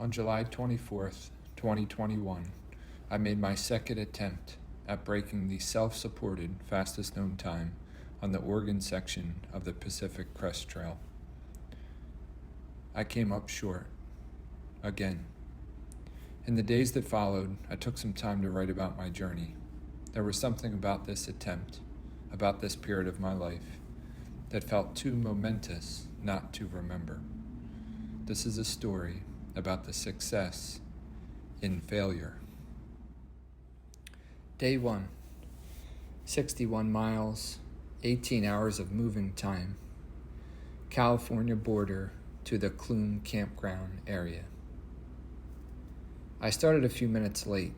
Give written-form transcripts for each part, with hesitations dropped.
On July 24th, 2021, I made my second attempt at breaking the self-supported fastest known time on the Oregon section of the Pacific Crest Trail. I came up short, again. In the days that followed, I took some time to write about my journey. There was something about this attempt, about this period of my life, that felt too momentous not to remember. This is a story about the success in failure. Day 1, 61 miles, 18 hours of moving time, California border to the Clune campground area. I started a few minutes late.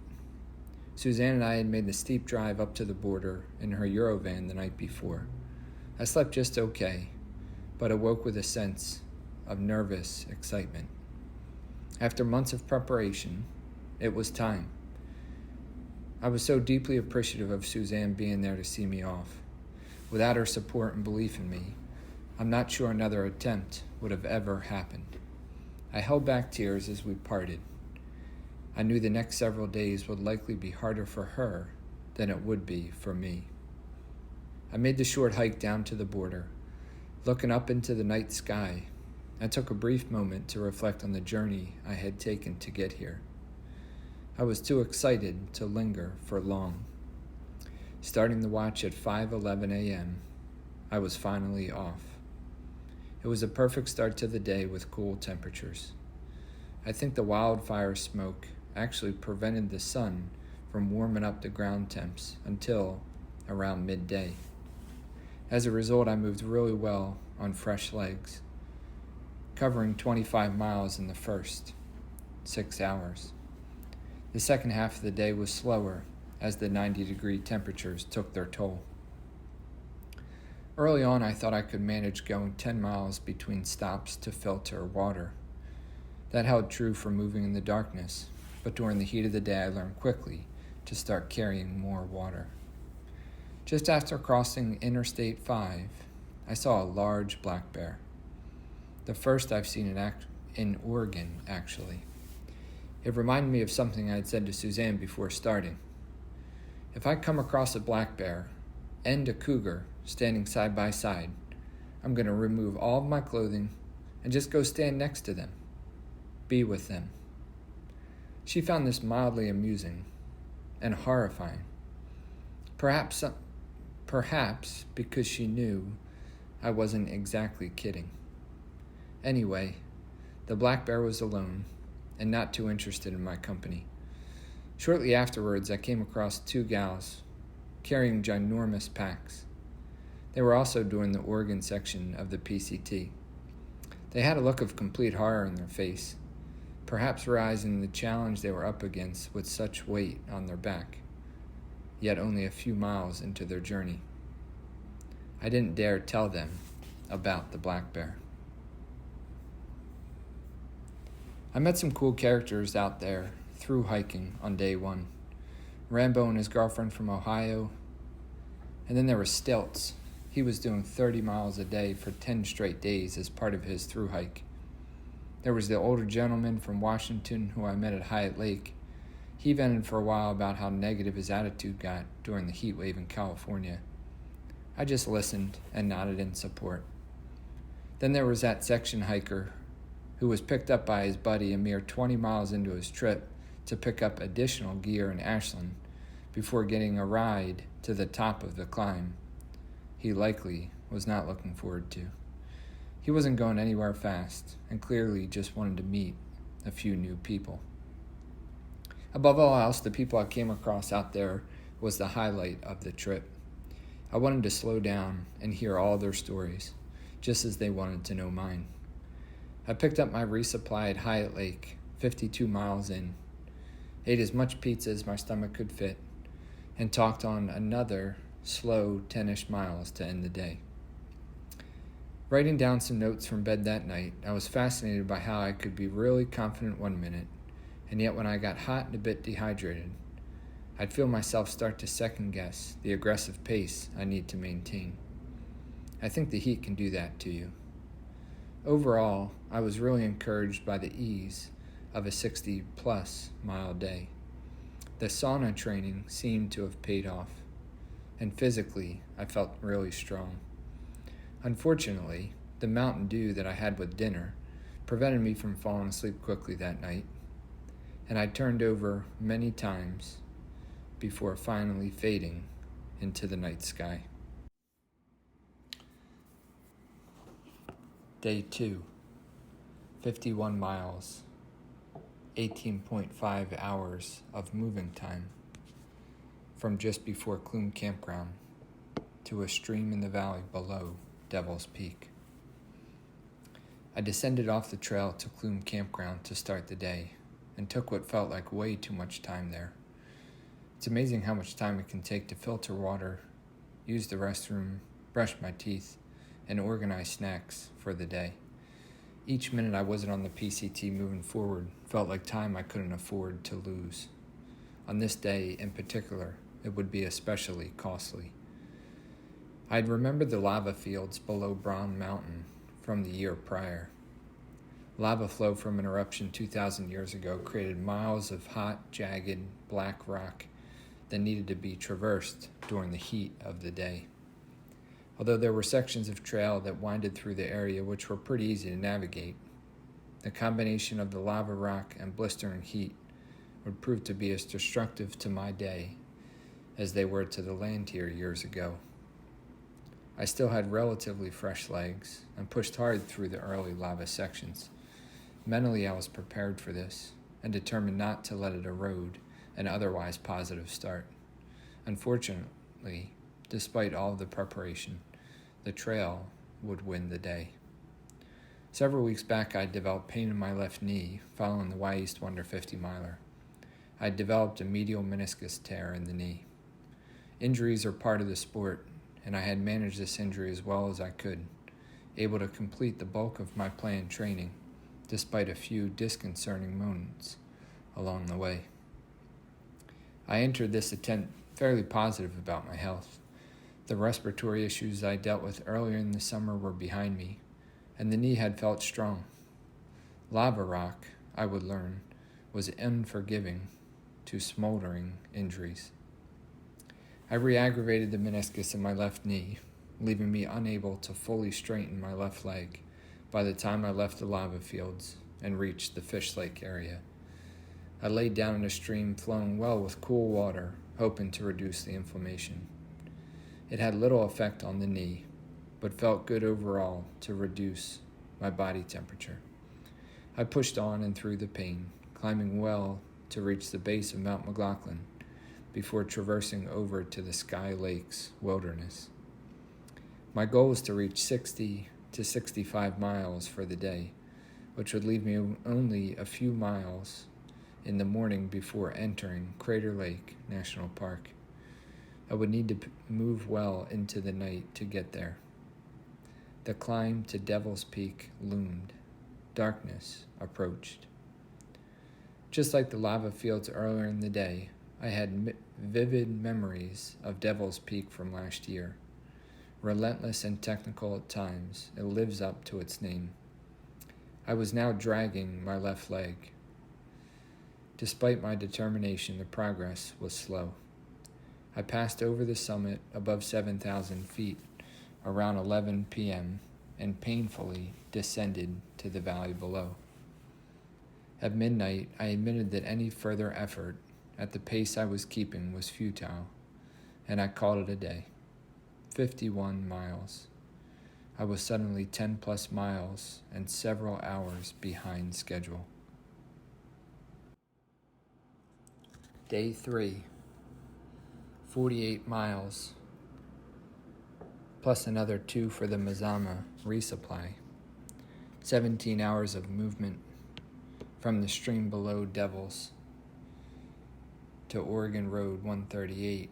Suzanne and I had made the steep drive up to the border in her Eurovan the night before. I slept just okay, but awoke with a sense of nervous excitement. After months of preparation, it was time. I was so deeply appreciative of Suzanne being there to see me off. Without her support and belief in me, I'm not sure another attempt would have ever happened. I held back tears as we parted. I knew the next several days would likely be harder for her than it would be for me. I made the short hike down to the border, looking up into the night sky. I took a brief moment to reflect on the journey I had taken to get here. I was too excited to linger for long. Starting the watch at 5:11 a.m., I was finally off. It was a perfect start to the day with cool temperatures. I think the wildfire smoke actually prevented the sun from warming up the ground temps until around midday. As a result, I moved really well on fresh legs, covering 25 miles in the first 6 hours. The second half of the day was slower as the 90-degree temperatures took their toll. Early on, I thought I could manage going 10 miles between stops to filter water. That held true for moving in the darkness, but during the heat of the day, I learned quickly to start carrying more water. Just after crossing Interstate 5, I saw a large black bear. The first I've seen in Oregon, actually. It reminded me of something I had said to Suzanne before starting. If I come across a black bear and a cougar standing side by side, I'm going to remove all of my clothing and just go stand next to them. Be with them. She found this mildly amusing and horrifying. Perhaps because she knew I wasn't exactly kidding. Anyway, the black bear was alone and not too interested in my company. Shortly afterwards, I came across 2 gals carrying ginormous packs. They were also doing the Oregon section of the PCT. They had a look of complete horror in their face, perhaps realizing the challenge they were up against with such weight on their back, yet only a few miles into their journey. I didn't dare tell them about the black bear. I met some cool characters out there through hiking on day 1. Rambo and his girlfriend from Ohio. And then there was Stilts. He was doing 30 miles a day for 10 straight days as part of his through hike. There was the older gentleman from Washington who I met at Hyatt Lake. He vented for a while about how negative his attitude got during the heat wave in California. I just listened and nodded in support. Then there was that section hiker who was picked up by his buddy a mere 20 miles into his trip to pick up additional gear in Ashland before getting a ride to the top of the climb he likely was not looking forward to. He wasn't going anywhere fast and clearly just wanted to meet a few new people. Above all else, the people I came across out there was the highlight of the trip. I wanted to slow down and hear all their stories, just as they wanted to know mine. I picked up my resupply at Hyatt Lake, 52 miles in, ate as much pizza as my stomach could fit, and talked on another slow 10-ish miles to end the day. Writing down some notes from bed that night, I was fascinated by how I could be really confident one minute, and yet when I got hot and a bit dehydrated, I'd feel myself start to second-guess the aggressive pace I need to maintain. I think the heat can do that to you. Overall, I was really encouraged by the ease of a 60-plus mile day. The sauna training seemed to have paid off, and physically I felt really strong. Unfortunately, the Mountain Dew that I had with dinner prevented me from falling asleep quickly that night, and I turned over many times before finally fading into the night sky. Day 2, 51 miles, 18.5 hours of moving time from just before Clume Campground to a stream in the valley below Devil's Peak. I descended off the trail to Clume Campground to start the day and took what felt like way too much time there. It's amazing how much time it can take to filter water, use the restroom, brush my teeth, and organize snacks for the day. Each minute I wasn't on the PCT moving forward felt like time I couldn't afford to lose. On this day in particular, it would be especially costly. I'd remembered the lava fields below Brown Mountain from the year prior. Lava flow from an eruption 2,000 years ago created miles of hot, jagged, black rock that needed to be traversed during the heat of the day. Although there were sections of trail that winded through the area which were pretty easy to navigate, the combination of the lava rock and blistering heat would prove to be as destructive to my day as they were to the land here years ago. I still had relatively fresh legs and pushed hard through the early lava sections. Mentally, I was prepared for this and determined not to let it erode an otherwise positive start. Unfortunately, despite all of the preparation, the trail would win the day. Several weeks back, I developed pain in my left knee following the Y East Wonder 50 miler. I developed a medial meniscus tear in the knee. Injuries are part of the sport, and I had managed this injury as well as I could, able to complete the bulk of my planned training, despite a few disconcerting moments along the way. I entered this attempt fairly positive about my health. The respiratory issues I dealt with earlier in the summer were behind me, and the knee had felt strong. Lava rock, I would learn, was unforgiving to smoldering injuries. I re-aggravated the meniscus in my left knee, leaving me unable to fully straighten my left leg by the time I left the lava fields and reached the Fish Lake area. I laid down in a stream flowing well with cool water, hoping to reduce the inflammation. It had little effect on the knee, but felt good overall to reduce my body temperature. I pushed on and through the pain, climbing well to reach the base of Mount McLaughlin before traversing over to the Sky Lakes wilderness. My goal was to reach 60 to 65 miles for the day, which would leave me only a few miles in the morning before entering Crater Lake National Park. I would need to move well into the night to get there. The climb to Devil's Peak loomed. Darkness approached. Just like the lava fields earlier in the day, I had vivid memories of Devil's Peak from last year. Relentless and technical at times, it lives up to its name. I was now dragging my left leg. Despite my determination, the progress was slow. I passed over the summit above 7,000 feet around 11 p.m. and painfully descended to the valley below. At midnight, I admitted that any further effort at the pace I was keeping was futile, and I called it a day. 51 miles. I was suddenly 10 plus miles and several hours behind schedule. Day 3, 48 miles, plus another 2 for the Mazama resupply. 17 hours of movement from the stream below Devils to Oregon Road 138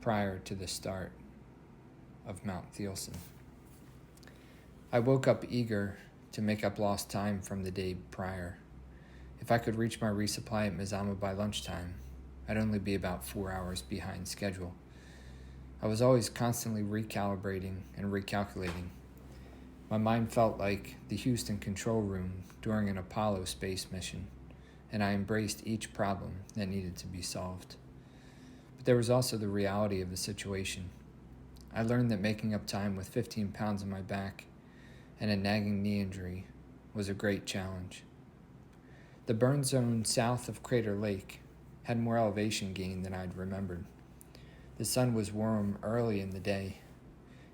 prior to the start of Mount Thielsen. I woke up eager to make up lost time from the day prior. If I could reach my resupply at Mazama by lunchtime, I'd only be about 4 hours behind schedule. I was always constantly recalibrating and recalculating. My mind felt like the Houston control room during an Apollo space mission, and I embraced each problem that needed to be solved. But there was also the reality of the situation. I learned that making up time with 15 pounds on my back and a nagging knee injury was a great challenge. The burn zone south of Crater Lake had more elevation gain than I'd remembered. The sun was warm early in the day,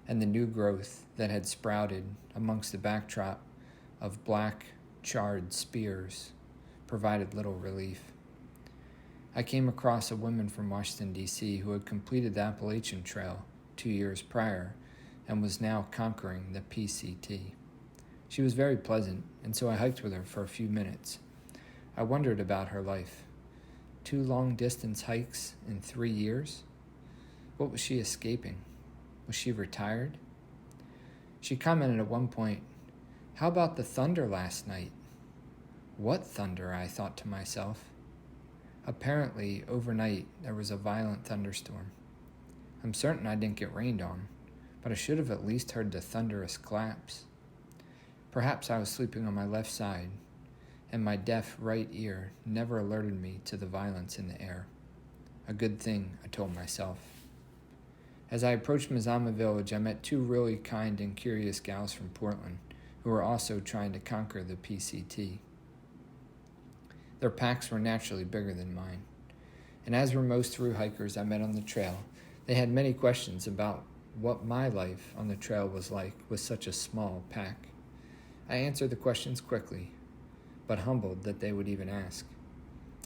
and the new growth that had sprouted amongst the backdrop of black, charred spears provided little relief. I came across a woman from Washington, D.C. who had completed the Appalachian Trail 2 years prior and was now conquering the PCT. She was very pleasant, and so I hiked with her for a few minutes. I wondered about her life. 2 long-distance hikes in 3 years? What was she escaping? Was she retired? She commented at one point, "How about the thunder last night?" What thunder, I thought to myself. Apparently, overnight, there was a violent thunderstorm. I'm certain I didn't get rained on, but I should have at least heard the thunderous claps. Perhaps I was sleeping on my left side, and my deaf right ear never alerted me to the violence in the air. A good thing, I told myself. As I approached Mazama Village, I met 2 really kind and curious gals from Portland who were also trying to conquer the PCT. Their packs were naturally bigger than mine, and as were most through hikers I met on the trail, they had many questions about what my life on the trail was like with such a small pack. I answered the questions quickly, but humbled that they would even ask.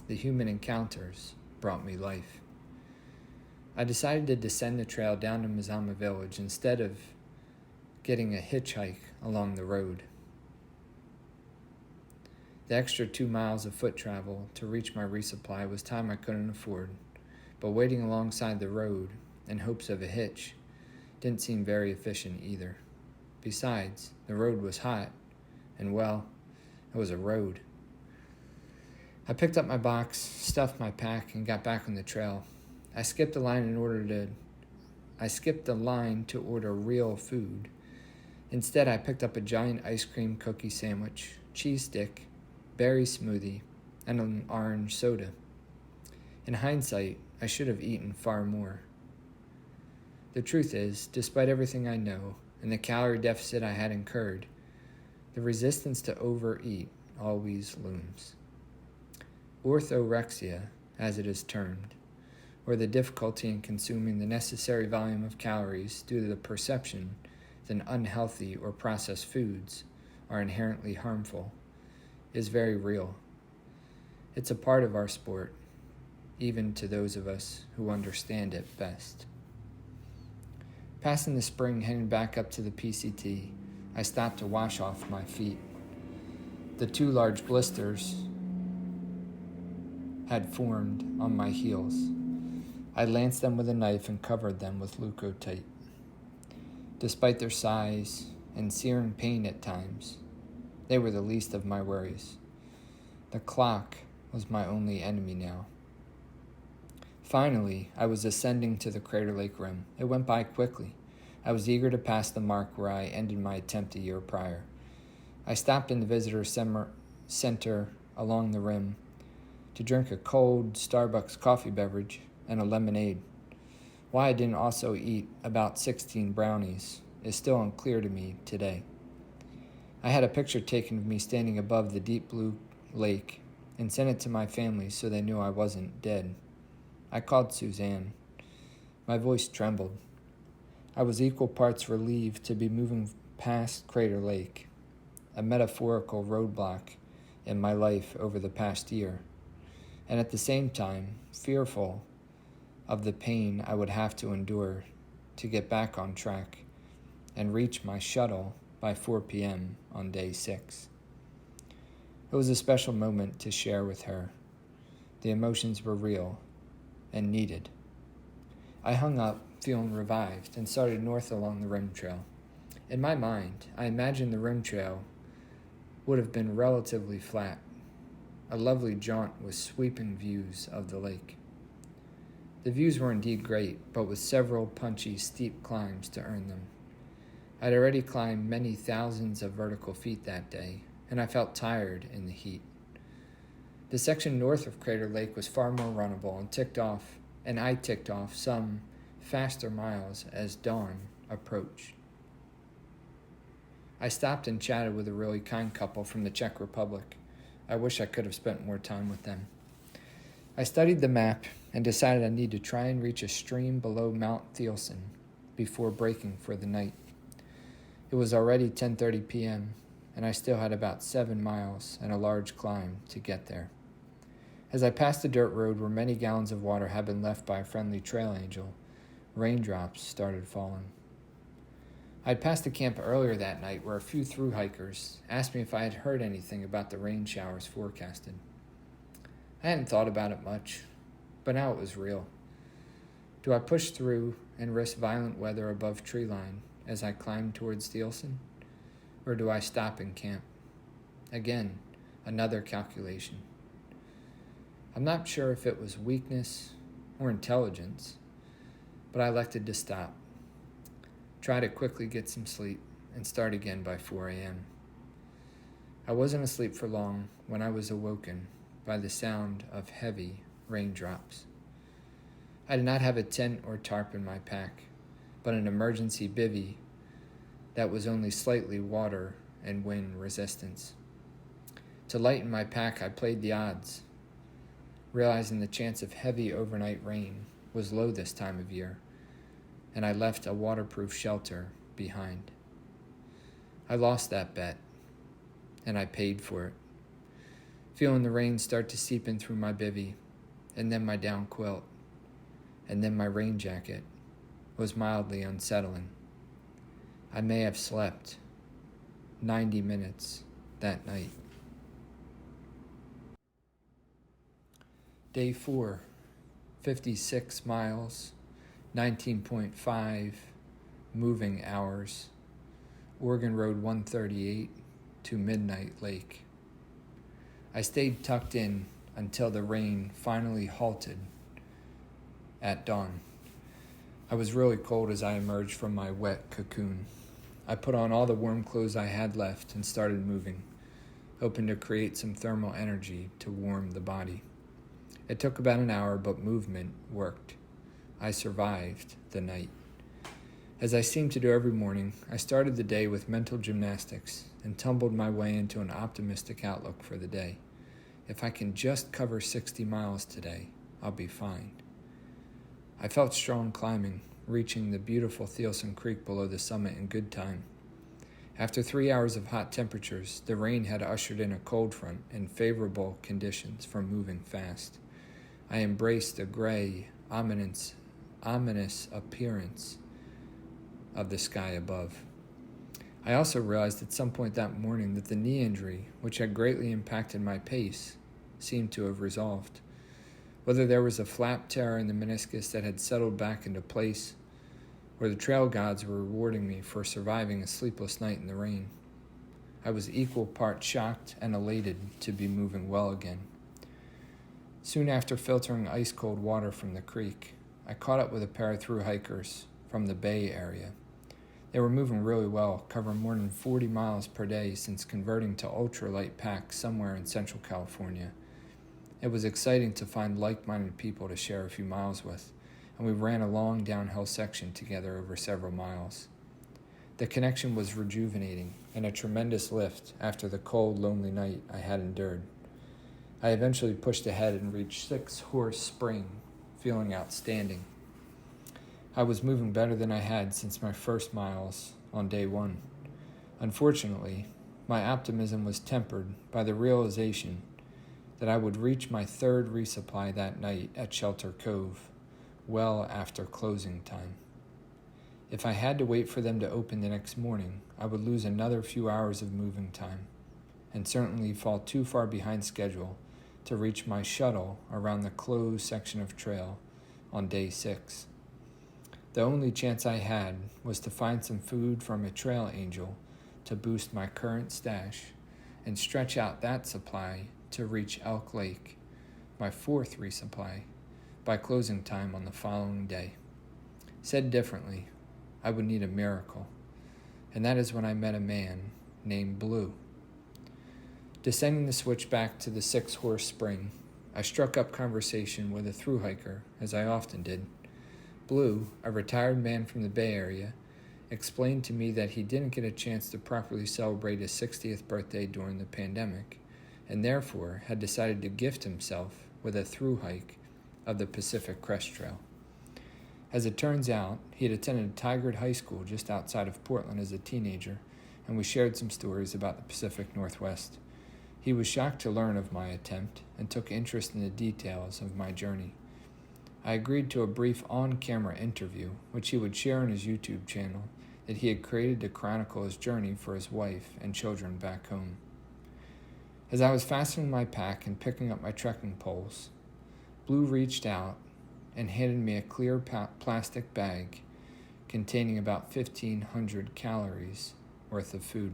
The human encounters brought me life. I decided to descend the trail down to Mazama Village instead of getting a hitchhike along the road. The extra 2 miles of foot travel to reach my resupply was time I couldn't afford, but waiting alongside the road in hopes of a hitch didn't seem very efficient either. Besides, the road was hot, and well, it was a road. I picked up my box, stuffed my pack, and got back on the trail. I skipped the line to order real food. Instead, I picked up a giant ice cream cookie sandwich, cheese stick, berry smoothie, and an orange soda. In hindsight, I should have eaten far more. The truth is, despite everything I know and the calorie deficit I had incurred, the resistance to overeat always looms. Orthorexia, as it is termed, or the difficulty in consuming the necessary volume of calories due to the perception that unhealthy or processed foods are inherently harmful, is very real. It's a part of our sport, even to those of us who understand it best. Passing the spring heading back up to the PCT, I stopped to wash off my feet. The 2 large blisters had formed on my heels. I lanced them with a knife and covered them with Leukotype. Despite their size and searing pain at times, they were the least of my worries. The clock was my only enemy now. Finally, I was ascending to the Crater Lake rim. It went by quickly. I was eager to pass the mark where I ended my attempt a year prior. I stopped in the visitor center along the rim to drink a cold Starbucks coffee beverage and a lemonade. Why I didn't also eat about 16 brownies is still unclear to me today. I had a picture taken of me standing above the deep blue lake and sent it to my family so they knew I wasn't dead. I called Suzanne. My voice trembled. I was equal parts relieved to be moving past Crater Lake, a metaphorical roadblock in my life over the past year, and at the same time fearful of the pain I would have to endure to get back on track and reach my shuttle by 4 p.m. on day 6. It was a special moment to share with her. The emotions were real and needed. I hung up, feeling revived, and started north along the rim trail. In my mind, I imagined the rim trail would have been relatively flat, a lovely jaunt with sweeping views of the lake. The views were indeed great, but with several punchy, steep climbs to earn them. I'd already climbed many thousands of vertical feet that day, and I felt tired in the heat. The section north of Crater Lake was far more runnable and I ticked off some faster miles as dawn approached. I stopped and chatted with a really kind couple from the Czech Republic. I wish I could have spent more time with them. I studied the map and decided I need to try and reach a stream below Mount Thielsen before breaking for the night. It was already 10:30 p.m., and I still had about 7 miles and a large climb to get there. As I passed a dirt road where many gallons of water had been left by a friendly trail angel, raindrops started falling. I'd passed a camp earlier that night where a few thru-hikers asked me if I had heard anything about the rain showers forecasted. I hadn't thought about it much, but now it was real. Do I push through and risk violent weather above tree line as I climbed towards Thielsen, or do I stop and camp? Again, another calculation. I'm not sure if it was weakness or intelligence, but I elected to stop. Try to quickly get some sleep and start again by 4 a.m. I wasn't asleep for long when I was awoken by the sound of heavy raindrops. I did not have a tent or tarp in my pack, but an emergency bivvy that was only slightly water and wind resistance. To lighten my pack, I played the odds, realizing the chance of heavy overnight rain was low this time of year, and I left a waterproof shelter behind. I lost that bet, and I paid for it, feeling the rain start to seep in through my bivvy, and then my down quilt, and then my rain jacket was mildly unsettling. I may have slept 90 minutes that night. Day 4, 56 miles, 19.5 moving hours, Oregon Road 138 to Midnight Lake. I stayed tucked in until the rain finally halted at dawn. I was really cold as I emerged from my wet cocoon. I put on all the warm clothes I had left and started moving, hoping to create some thermal energy to warm the body. It took about an hour, but movement worked. I survived the night. As I seemed to do every morning, I started the day with mental gymnastics and tumbled my way into an optimistic outlook for the day. If I can just cover 60 miles today, I'll be fine. I felt strong climbing, reaching the beautiful Thielsen Creek below the summit in good time. After 3 hours of hot temperatures, the rain had ushered in a cold front and favorable conditions for moving fast. I embraced the gray, ominous appearance of the sky above. I also realized at some point that morning that the knee injury, which had greatly impacted my pace, seemed to have resolved. Whether there was a flap tear in the meniscus that had settled back into place, or the trail gods were rewarding me for surviving a sleepless night in the rain, I was equal part shocked and elated to be moving well again. Soon after filtering ice-cold water from the creek, I caught up with a pair of thru-hikers from the Bay Area. They were moving really well, covering more than 40 miles per day since converting to ultralight packs somewhere in Central California. It was exciting to find like-minded people to share a few miles with, and we ran a long downhill section together over several miles. The connection was rejuvenating and a tremendous lift after the cold, lonely night I had endured. I eventually pushed ahead and reached 6 Horse Spring, feeling outstanding. I was moving better than I had since my first miles on day 1. Unfortunately, my optimism was tempered by the realization that I would reach my 3rd resupply that night at Shelter Cove, well after closing time. If I had to wait for them to open the next morning, I would lose another few hours of moving time, and certainly fall too far behind schedule to reach my shuttle around the closed section of trail on day 6. The only chance I had was to find some food from a trail angel to boost my current stash and stretch out that supply to reach Elk Lake, my 4th resupply, by closing time on the following day. Said differently, I would need a miracle, and that is when I met a man named Blue. Descending the switchback to the 6-horse spring, I struck up conversation with a thru hiker, as I often did. Blue, a retired man from the Bay Area, explained to me that he didn't get a chance to properly celebrate his 60th birthday during the pandemic, and therefore had decided to gift himself with a thru hike of the Pacific Crest Trail. As it turns out, he had attended Tigard High School just outside of Portland as a teenager, and we shared some stories about the Pacific Northwest. He was shocked to learn of my attempt and took interest in the details of my journey. I agreed to a brief on-camera interview, which he would share on his YouTube channel, that he had created to chronicle his journey for his wife and children back home. As I was fastening my pack and picking up my trekking poles, Blue reached out and handed me a clear plastic bag containing about 1,500 calories worth of food.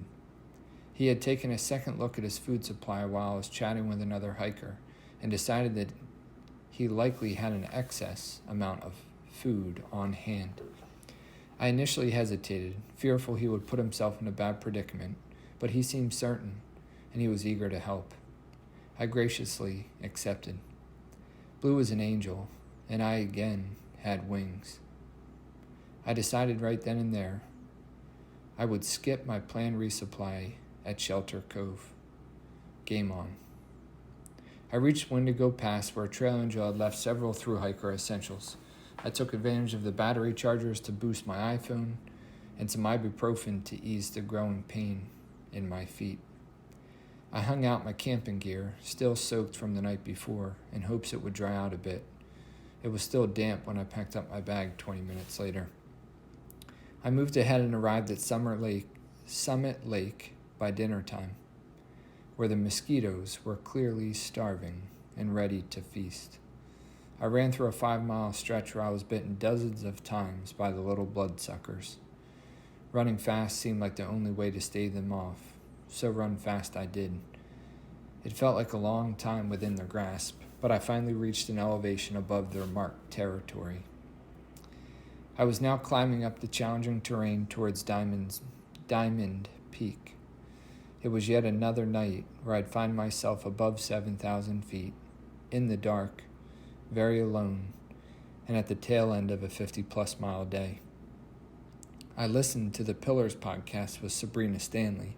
He had taken a second look at his food supply while I was chatting with another hiker and decided that he likely had an excess amount of food on hand. I initially hesitated, fearful he would put himself in a bad predicament, but he seemed certain, and he was eager to help. I graciously accepted. Blue was an angel, and I again had wings. I decided right then and there I would skip my planned resupply at Shelter Cove. Game on. I reached Wendigo Pass where a trail angel had left several thru hiker essentials. I took advantage of the battery chargers to boost my iPhone and some ibuprofen to ease the growing pain in my feet. I hung out my camping gear, still soaked from the night before, in hopes it would dry out a bit. It was still damp when I packed up my bag 20 minutes later. I moved ahead and arrived at Summit Lake by dinner time, where the mosquitoes were clearly starving and ready to feast. I ran through a 5-mile stretch where I was bitten dozens of times by the little bloodsuckers. Running fast seemed like the only way to stave them off, so run fast I did. It felt like a long time within their grasp, but I finally reached an elevation above their marked territory. I was now climbing up the challenging terrain towards Diamond Peak. It was yet another night where I'd find myself above 7,000 feet, in the dark, very alone, and at the tail end of a 50-plus mile day. I listened to the Pillars podcast with Sabrina Stanley,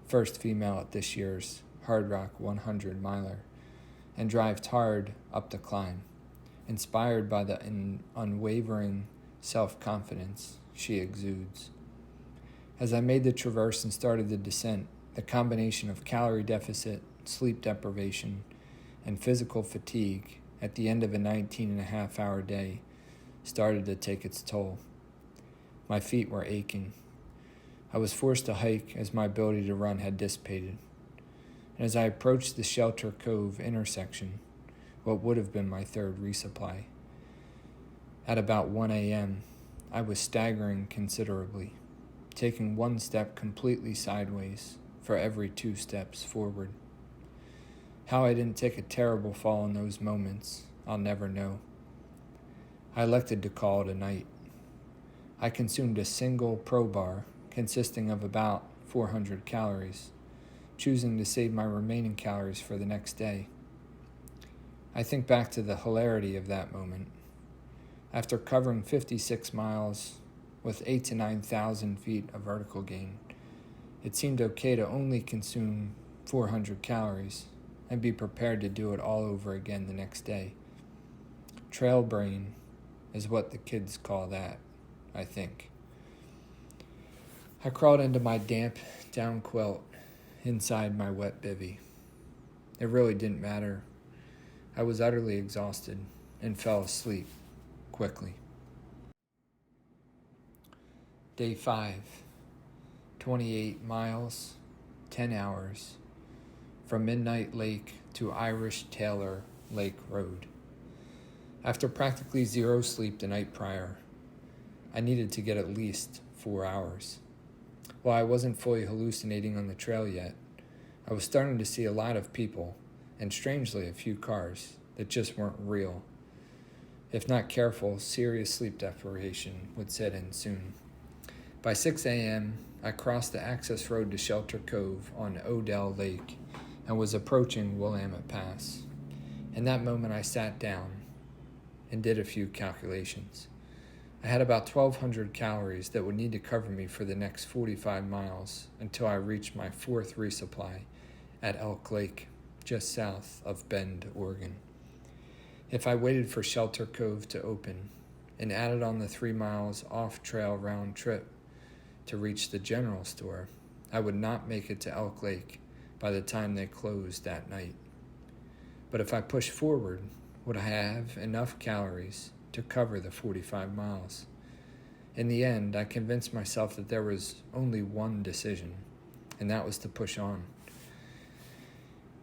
first female at this year's Hard Rock 100 miler, and drived hard up the climb, inspired by the unwavering self-confidence she exudes. As I made the traverse and started the descent, the combination of calorie deficit, sleep deprivation, and physical fatigue at the end of a 19-and-a-half-hour day started to take its toll. My feet were aching. I was forced to hike as my ability to run had dissipated. And as I approached the Shelter Cove intersection, what would have been my third resupply, at about 1 a.m., I was staggering considerably, taking one step completely sideways for every 2 steps forward. How I didn't take a terrible fall in those moments, I'll never know. I elected to call it a night. I consumed a single pro bar consisting of about 400 calories, choosing to save my remaining calories for the next day. I think back to the hilarity of that moment. After covering 56 miles with 8,000 to 9,000 feet of vertical gain, it seemed okay to only consume 400 calories and be prepared to do it all over again the next day. Trail brain is what the kids call that, I think. I crawled into my damp down quilt inside my wet bivvy. It really didn't matter. I was utterly exhausted and fell asleep quickly. Day 5, 28 miles, 10 hours, from Midnight Lake to Irish Taylor Lake Road. After practically zero sleep the night prior, I needed to get at least 4 hours. While I wasn't fully hallucinating on the trail yet, I was starting to see a lot of people, and strangely a few cars, that just weren't real. If not careful, serious sleep deprivation would set in soon. By 6 a.m., I crossed the access road to Shelter Cove on Odell Lake and was approaching Willamette Pass. In that moment, I sat down and did a few calculations. I had about 1,200 calories that would need to cover me for the next 45 miles until I reached my fourth resupply at Elk Lake, just south of Bend, Oregon. If I waited for Shelter Cove to open and added on the 3 miles off-trail round trip to reach the general store, I would not make it to Elk Lake by the time they closed that night. But if I pushed forward, would I have enough calories to cover the 45 miles? In the end, I convinced myself that there was only one decision, and that was to push on.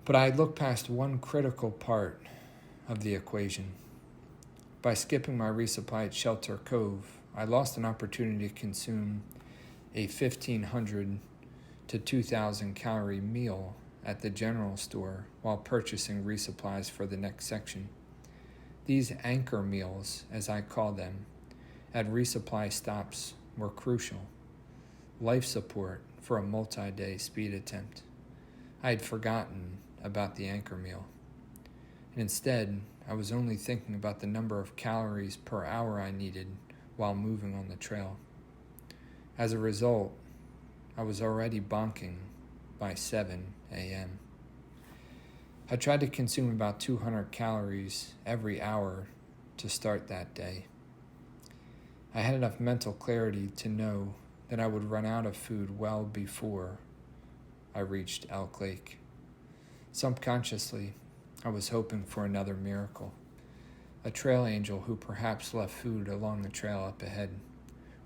But I had looked past one critical part of the equation. By skipping my resupply at Shelter Cove, I lost an opportunity to consume a 1,500 to 2,000 calorie meal at the general store while purchasing resupplies for the next section. These anchor meals, as I call them, at resupply stops were crucial. Life support for a multi-day speed attempt. I had forgotten about the anchor meal. And instead, I was only thinking about the number of calories per hour I needed while moving on the trail. As a result, I was already bonking by 7 a.m. I tried to consume about 200 calories every hour to start that day. I had enough mental clarity to know that I would run out of food well before I reached Elk Lake. Subconsciously, I was hoping for another miracle, a trail angel who perhaps left food along the trail up ahead,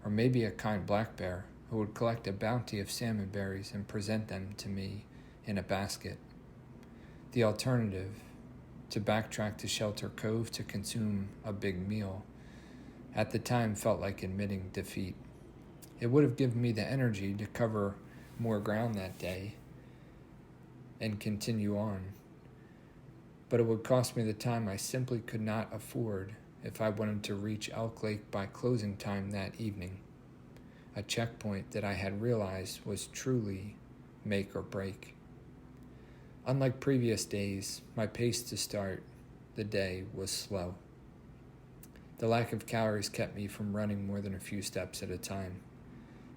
or maybe a kind black bear who would collect a bounty of salmon berries and present them to me in a basket. The alternative, to backtrack to Shelter Cove to consume a big meal, at the time felt like admitting defeat. It would have given me the energy to cover more ground that day and continue on, but it would cost me the time I simply could not afford if I wanted to reach Elk Lake by closing time that evening, a checkpoint that I had realized was truly make or break. Unlike previous days, my pace to start the day was slow. The lack of calories kept me from running more than a few steps at a time.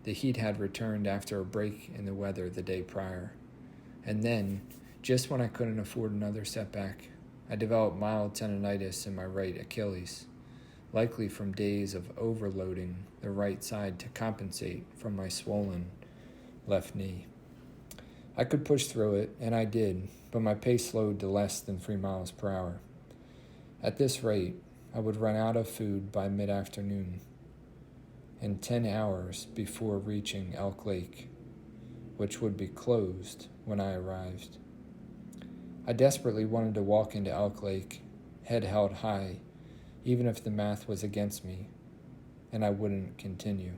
The heat had returned after a break in the weather the day prior. And then, just when I couldn't afford another setback, I developed mild tendonitis in my right Achilles, likely from days of overloading the right side to compensate from my swollen left knee. I could push through it, and I did, but my pace slowed to less than 3 miles per hour. At this rate, I would run out of food by mid-afternoon, and 10 hours before reaching Elk Lake, which would be closed when I arrived. I desperately wanted to walk into Elk Lake, head held high, even if the math was against me, and I wouldn't continue.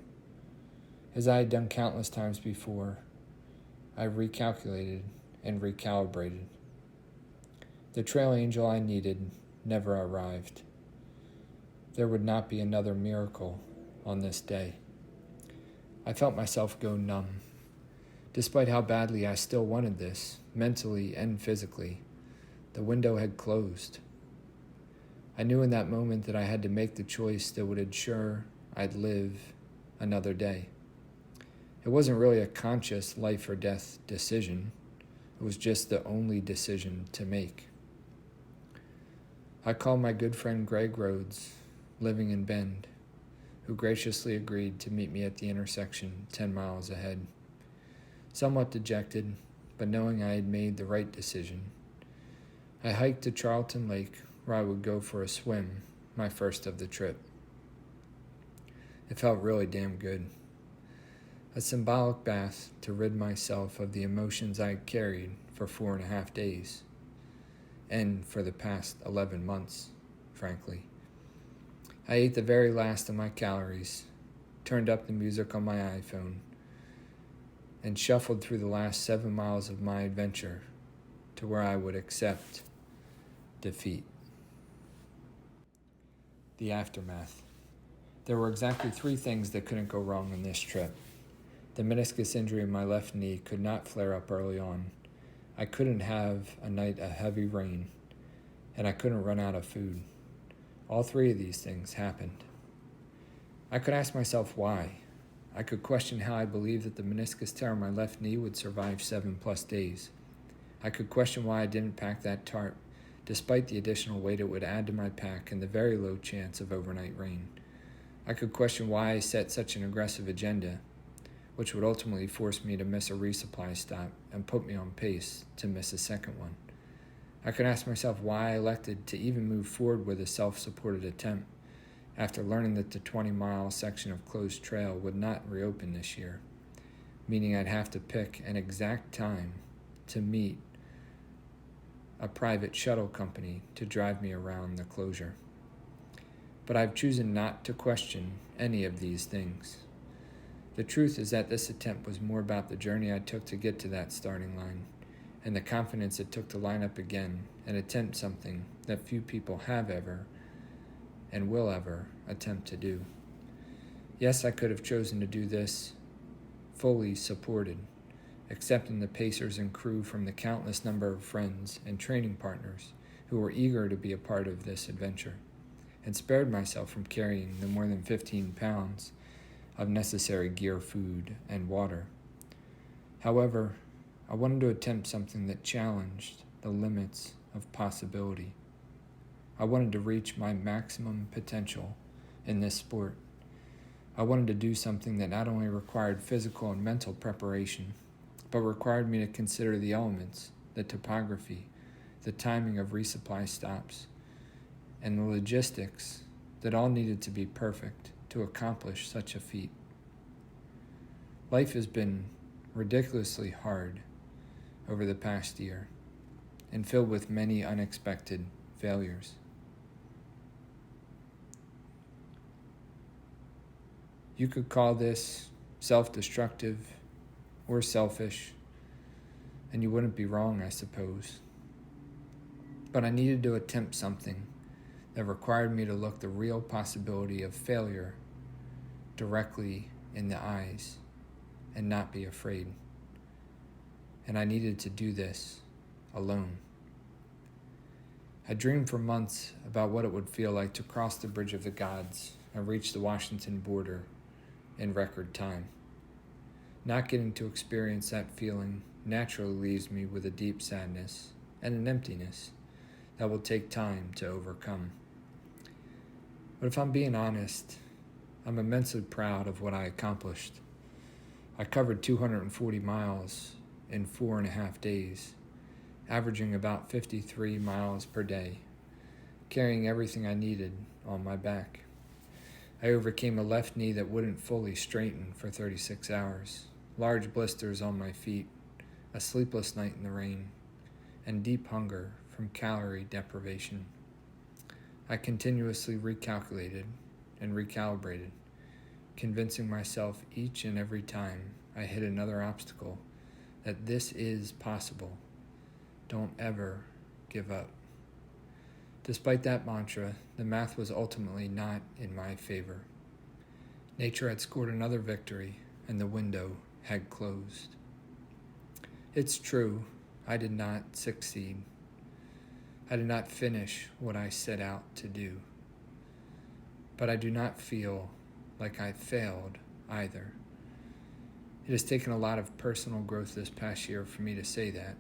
As I had done countless times before, I recalculated and recalibrated. The trail angel I needed never arrived. There would not be another miracle on this day. I felt myself go numb. Despite how badly I still wanted this, mentally and physically, the window had closed. I knew in that moment that I had to make the choice that would ensure I'd live another day. It wasn't really a conscious life or death decision. It was just the only decision to make. I called my good friend Greg Rhodes, living in Bend, who graciously agreed to meet me at the intersection 10 miles ahead. Somewhat dejected, but knowing I had made the right decision, I hiked to Charlton Lake, where I would go for a swim, my first of the trip. It felt really damn good. A symbolic bath to rid myself of the emotions I had carried for 4.5 days, and for the past 11 months, frankly. I ate the very last of my calories, turned up the music on my iPhone, and shuffled through the last 7 miles of my adventure to where I would accept defeat. The aftermath. There were exactly 3 things that couldn't go wrong on this trip. The meniscus injury in my left knee could not flare up early on. I couldn't have a night of heavy rain, and I couldn't run out of food. All 3 of these things happened. I could ask myself why. I could question how I believed that the meniscus tear on my left knee would survive 7+ days. I could question why I didn't pack that tarp, despite the additional weight it would add to my pack and the very low chance of overnight rain. I could question why I set such an aggressive agenda, which would ultimately force me to miss a resupply stop and put me on pace to miss a second one. I could ask myself why I elected to even move forward with a self-supported attempt after learning that the 20-mile section of closed trail would not reopen this year, meaning I'd have to pick an exact time to meet a private shuttle company to drive me around the closure. But I've chosen not to question any of these things. The truth is that this attempt was more about the journey I took to get to that starting line and the confidence it took to line up again and attempt something that few people have ever and will ever attempt to do. Yes, I could have chosen to do this fully supported, accepting the pacers and crew from the countless number of friends and training partners who were eager to be a part of this adventure, and spared myself from carrying the more than 15 pounds of necessary gear, food, and water. However, I wanted to attempt something that challenged the limits of possibility. I wanted to reach my maximum potential in this sport. I wanted to do something that not only required physical and mental preparation, but required me to consider the elements, the topography, the timing of resupply stops, and the logistics that all needed to be perfect to accomplish such a feat. Life has been ridiculously hard over the past year and filled with many unexpected failures. You could call this self-destructive or selfish, and you wouldn't be wrong, I suppose. But I needed to attempt something that required me to look the real possibility of failure directly in the eyes and not be afraid. And I needed to do this alone. I dreamed for months about what it would feel like to cross the Bridge of the Gods and reach the Washington border in record time. Not getting to experience that feeling naturally leaves me with a deep sadness and an emptiness that will take time to overcome. But if I'm being honest, I'm immensely proud of what I accomplished. I covered 240 miles in 4.5 days, averaging about 53 miles per day, carrying everything I needed on my back. I overcame a left knee that wouldn't fully straighten for 36 hours, large blisters on my feet, a sleepless night in the rain, and deep hunger from calorie deprivation. I continuously recalculated and recalibrated, convincing myself each and every time I hit another obstacle that this is possible. Don't ever give up. Despite that mantra, the math was ultimately not in my favor. Nature had scored another victory, and the window had closed. It's true, I did not succeed. I did not finish what I set out to do. But I do not feel like I failed either. It has taken a lot of personal growth this past year for me to say that.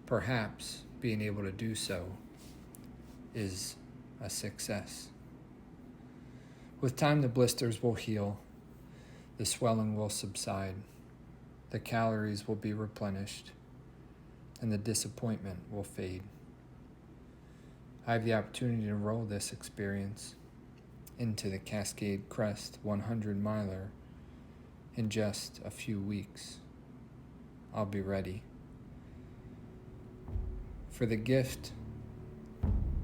Perhaps being able to do so is a success. With time, the blisters will heal, the swelling will subside, the calories will be replenished, and the disappointment will fade. I have the opportunity to roll this experience into the Cascade Crest 100-miler in just a few weeks. I'll be ready. For the gift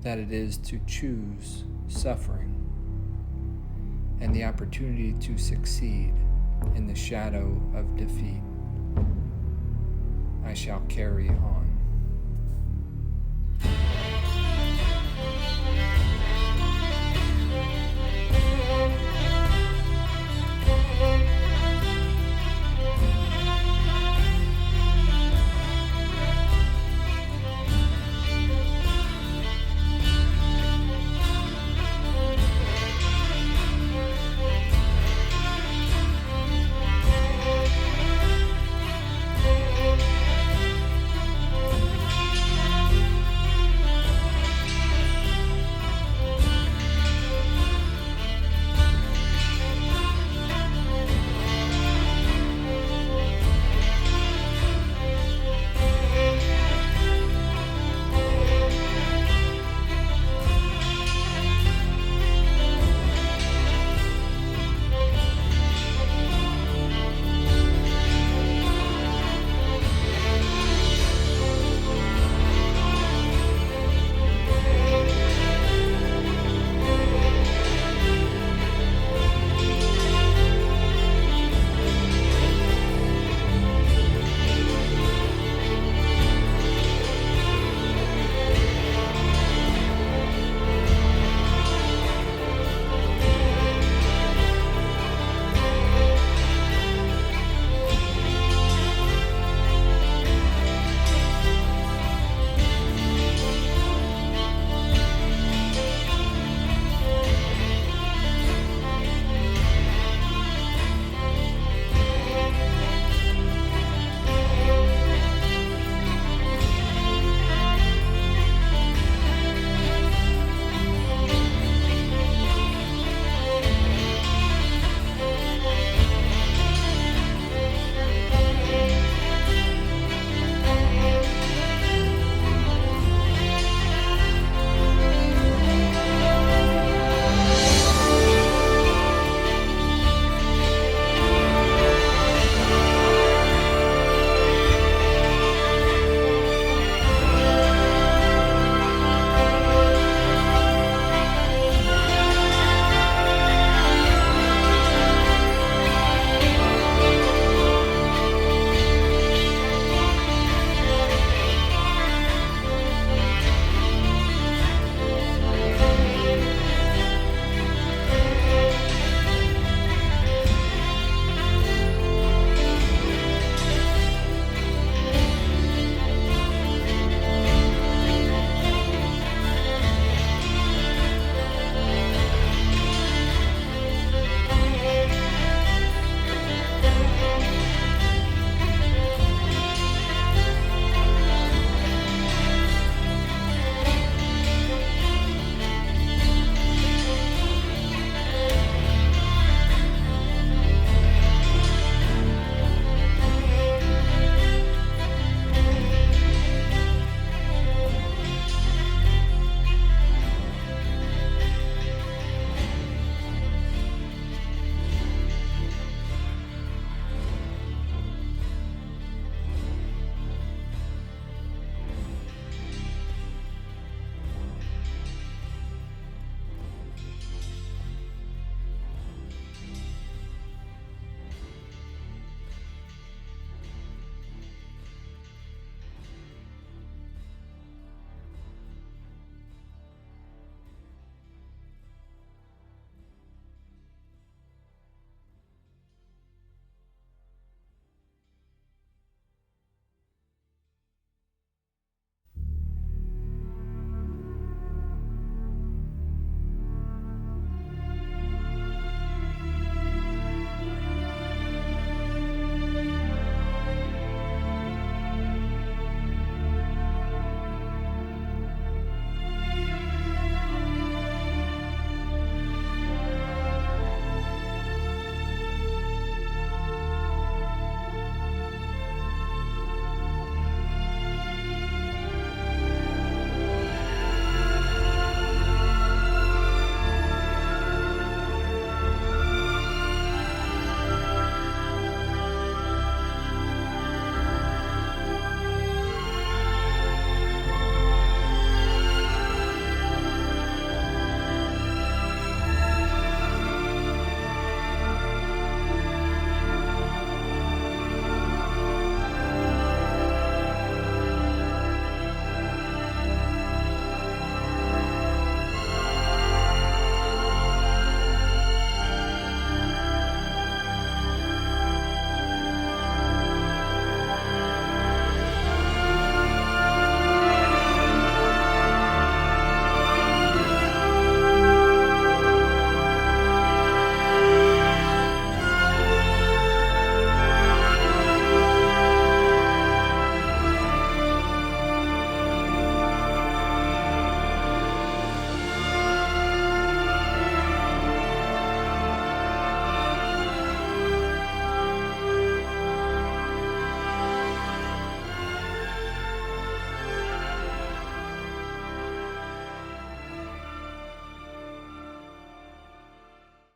that it is to choose suffering and the opportunity to succeed in the shadow of defeat, I shall carry on.